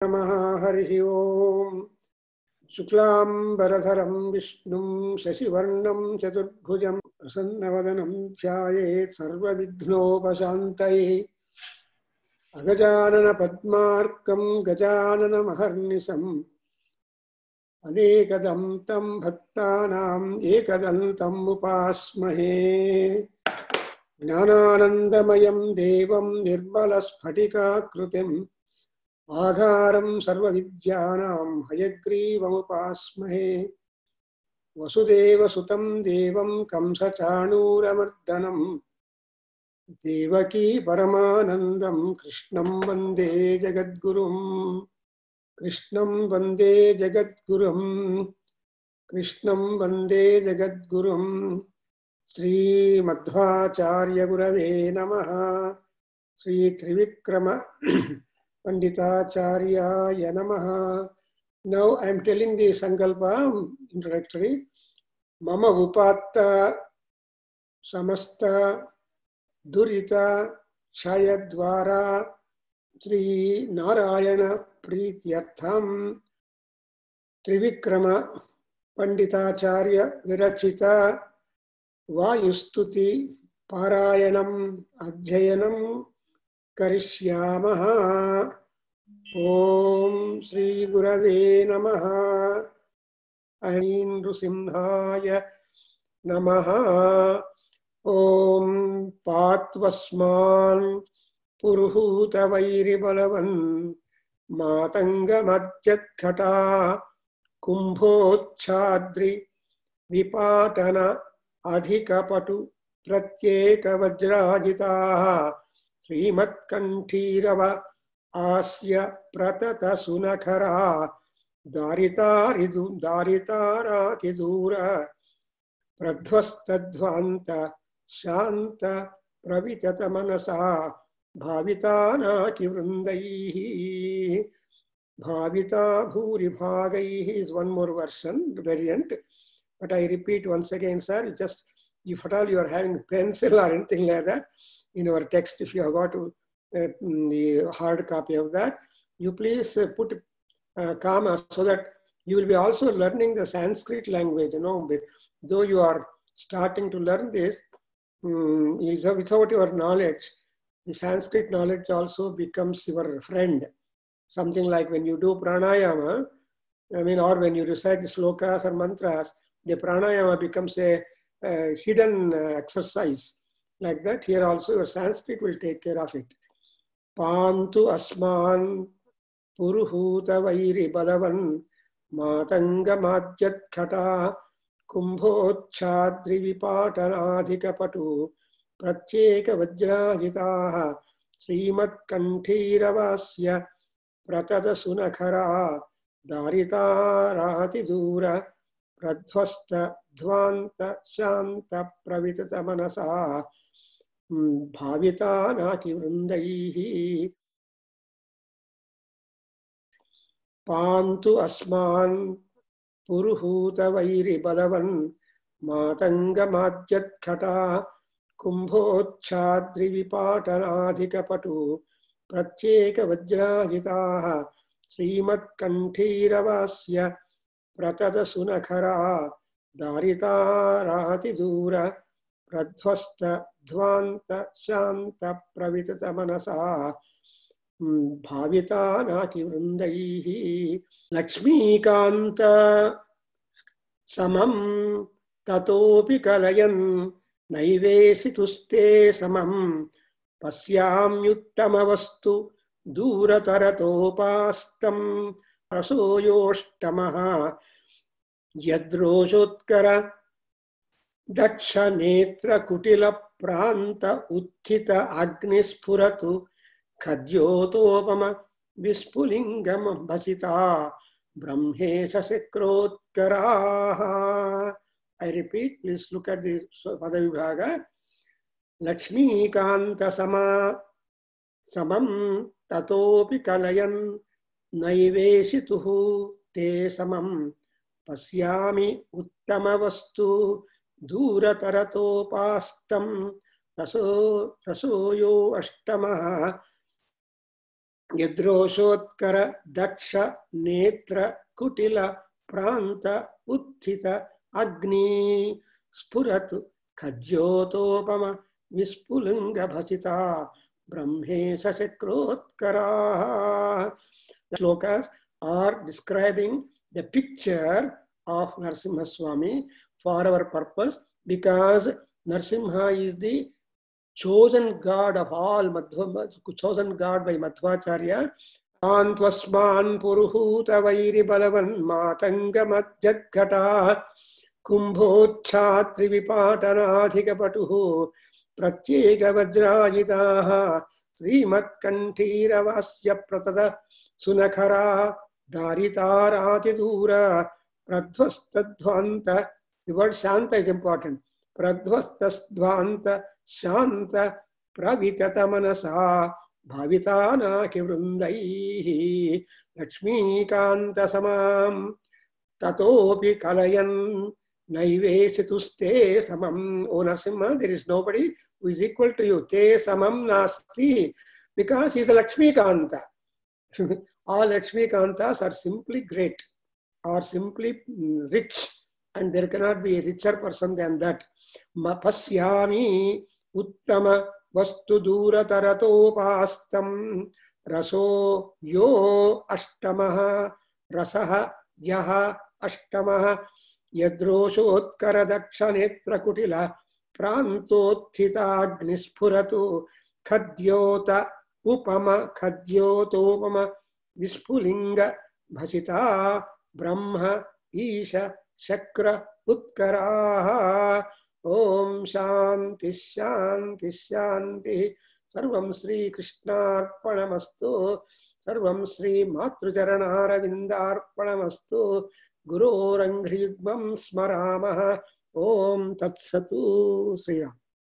नमः। हरिः ओम्। शुक्लाम्बरधरं विष्णुं शशिवर्णं चतुर्भुजं प्रसन्नवदनं ध्यायेत् सर्वविघ्नोपशान्तये। अगजाननपद्मार्कं गजाननमहर्निशम् अनेकदं तं भक्तानाम् एकदन्तम् उपास्महे। ज्ञानानन्दमयं देवं निर्मलस्फटिकाकृतिम् आधारं सर्वविद्यानां हयग्रीवमुपास्महे। वसुदेवसुतं देवं कंसचाणूरमर्दनं देवकी परमानन्दं कृष्णं वन्दे जगद्गुरुं। कृष्णं वन्दे जगद्गुरुं। कृष्णं वन्दे जगद्गुरुं। श्रीमध्वाचार्यगुरवे नमः। Shri Trivikram Panditacharya Namaha. Now I am telling the Sankalpa introductory. Mama Upatta Samasta Durita Shayadvara Sri Narayana Prityartham Trivikrama Panditacharya Virachita Vayustuti Parayanam Adhyayanam Karishyamaha. Om Shri Gurave Namaha. Ain Rusimhaya Namaha. Om Patvasman Puruhuta Vairibalavan Matanga Madhyakhata Kumbhochadri Vipatana Adhikapatu Pratyeka Vajrajitaha Srimatkanthirava Asya Pratata Sunakara Daritaratidura Pradhvastadvanta Shanta Pravitata Manasa Bhavitana Kivrundaihi. Bhavita Bhuri Bhagaihi is one more variant. But I repeat once again, sir, just if at all you are having pencil or anything like that, in our text, if you have got the hard copy of that, you please put comma so that you will be also learning the Sanskrit language. You know, though you are starting to learn this, without your knowledge, the Sanskrit knowledge also becomes your friend. Something like when you do pranayama, or when you recite the slokas or mantras, the pranayama becomes a hidden exercise. Like that, here also your Sanskrit will take care of it. Pantu asman puruhuta vairi balavan matanga madhyat khata kumbhochadri vipatanadhikapatu pratyeka vajrahitaha srimat kantheiravasya pratada sunakhara darita ratidura pradhvasta dhvanta shanta pravitata manasa Bhavitana Kivrundaihi. Pantu Asman Puruhuta Vairi Balavan Matanga Madhyat Khata Kumbhochadri Vipatanadhikapatu Pratyeka Vajrahitaha Srimat Kantheiravasya Pratada Sunakhara Darita Ratidura Pradhvasta Dhvanta Shanta Pravitata Manasa Bhavitana Kivrundaihi. Lakshmi Kanta Samam Tatopi Kalayan Naivesituste Samam Pasyam Yuttamavastu Durataratopastam Rasoyoshtamaha Yadroshotkara Daksha Netra Kutila Pranta Uttita Agnispuratu Khadyotopama Vispulingam Bhasita Brahmesha Sekrotkaraha. I repeat, please look at the Padavibhaga. Lakshmi Kanta Samam Tatopi Kalayan Naivesituhu Te Samam Pasyami Uttamavastu Durataratopastam Rasoyo Ashtamaha यद्रोषोत्कर दक्ष नेत्र कुटिल प्रांत उत्थित अग्नि स्फुरतु खद्योतोपम विस्फुलिंग भसिता Brahmesh चक्रोत्कराः. The shlokas are describing the picture of Narasimha Swami for our purpose, because Narasimha is the chosen god of all, chosen god by Madhvacharya. Antvasman puruhuta vairi balavan matanga madhyadghata kumbhochhatri vipatanadhika patuhu pratyega vajrajitaha श्रीमत्कंठीरवस्य प्रतद सुनखरा दारिताराति दूरा प्रध्वस्तध्वांत. The word shanta is important. प्रध्वस्तध्वांत शांत प्रवितत मनसा भाविताना किवृंदैः लक्ष्मीकांत समाम ततोपि कलयन् नैवेशितुस्ते समम. O Narasimha, there is nobody who is equal to you. Te samam nasti, because he is a Lakshmikanta. All Lakshmikantas are simply great or simply rich, and there cannot be a richer person than that. Pasyami uttama vastu durataratopaastam raso yo ashtamaha rasaha yaha ashtamaha yadroshotkara daksha netra kutila प्रान्तोत्थिताग्निस्फुरतु खद्योत उपमा खद्योतोपमा विस्फुलिंग भसिता ब्रह्म ईश शक्र उत्कराः. ओम शांति शांति शांति. सर्वं श्री कृष्णार्पणमस्तु. सर्वं श्री मातृचरणारविन्दार्पणमस्तु. गुरोरङ्घ्रियुग्मं स्मरामः. ओम तत्सतु. श्रीराम.